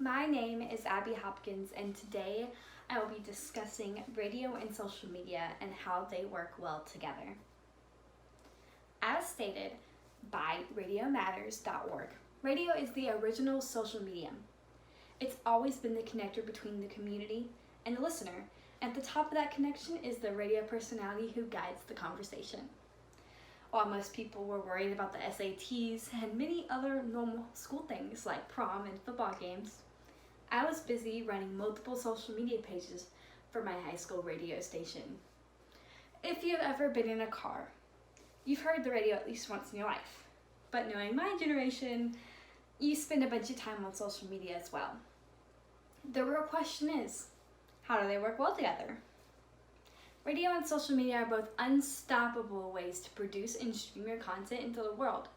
My name is Abby Hopkins, and today I will be discussing radio and social media and how they work well together. As stated by radiomatters.org, radio is the original social medium. It's always been the connector between the community and the listener. At the top of that connection is the radio personality who guides the conversation. While most people were worried about the SATs and many other normal school things like prom and football games, I was busy running multiple social media pages for my high school radio station. If you've ever been in a car, you've heard the radio at least once in your life. But knowing my generation, you spend a bunch of time on social media as well. The real question is, how do they work well together? Radio and social media are both unstoppable ways to produce and stream your content into the world,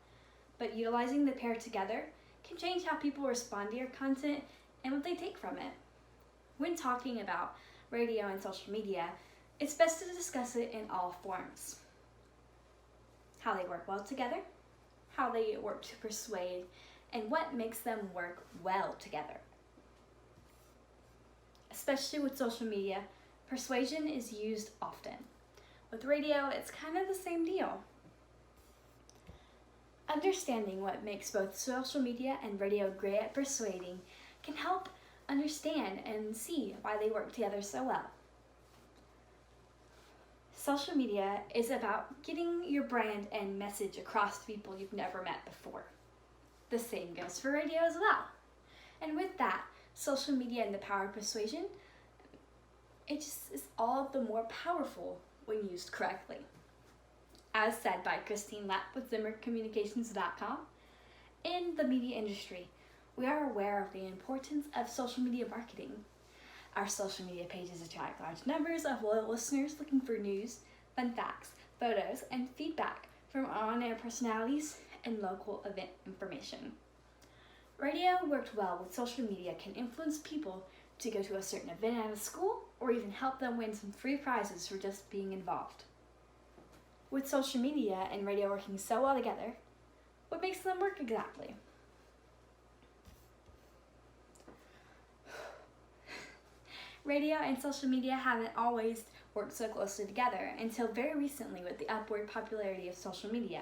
but utilizing the pair together can change how people respond to your content and what they take from it. When talking about radio and social media, it's best to discuss it in all forms. How they work well together, how they work to persuade, and what makes them work well together. Especially with social media, persuasion is used often. With radio, it's kind of the same deal. Understanding what makes both social media and radio great at persuading can help understand and see why they work together so well. Social media is about getting your brand and message across to people you've never met before. The same goes for radio as well. And with that, social media and the power of persuasion, it just is all the more powerful when used correctly. As said by Christine Lapp with ZimmerCommunications.com, in the media industry, we are aware of the importance of social media marketing. Our social media pages attract large numbers of loyal listeners looking for news, fun facts, photos, and feedback from on-air personalities and local event information. Radio worked well with social media can influence people to go to a certain event at a school or even help them win some free prizes for just being involved. With social media and radio working so well together, what makes them work exactly? Radio and social media haven't always worked so closely together until very recently with the upward popularity of social media.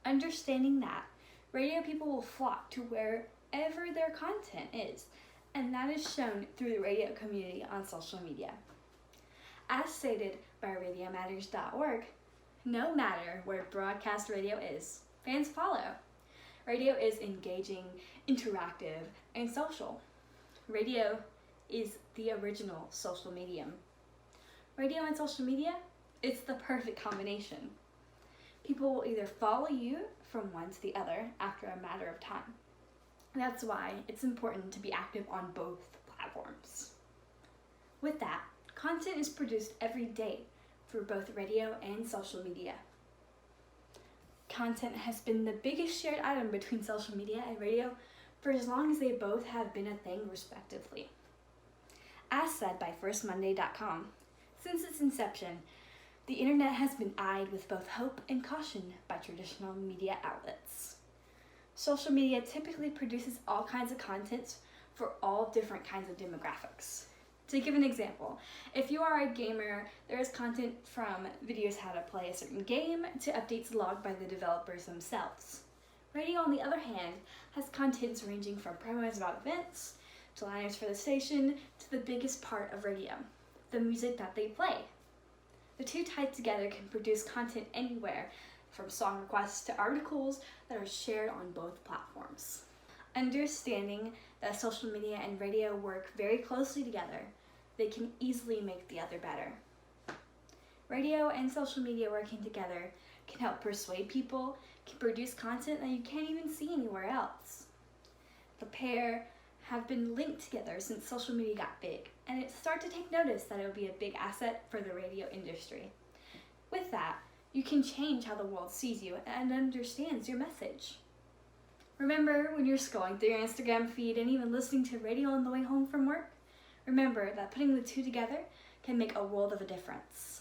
Understanding that, radio people will flock to wherever their content is, and that is shown through the radio community on social media. As stated by radiomatters.org, no matter where broadcast radio is, fans follow. Radio is engaging, interactive, and social. Radio is the original social medium. Radio and social media, it's the perfect combination. People will either follow you from one to the other after a matter of time. That's why it's important to be active on both platforms. With that, content is produced every day for both radio and social media. Content has been the biggest shared item between social media and radio for as long as they both have been a thing respectively. As said by firstmonday.com, since its inception, the internet has been eyed with both hope and caution by traditional media outlets. Social media typically produces all kinds of content for all different kinds of demographics. To give an example, if you are a gamer, there is content from videos how to play a certain game to updates logged by the developers themselves. Radio, on the other hand, has contents ranging from promos about events, to liners for the station, to the biggest part of radio, the music that they play. The two tied together can produce content anywhere, from song requests to articles that are shared on both platforms. Understanding that social media and radio work very closely together, they can easily make the other better. Radio and social media working together can help persuade people, can produce content that you can't even see anywhere else. The pair have been linked together since social media got big, and it's starting to take notice that it will be a big asset for the radio industry. With that, you can change how the world sees you and understands your message. Remember when you're scrolling through your Instagram feed and even listening to radio on the way home from work? Remember that putting the two together can make a world of a difference.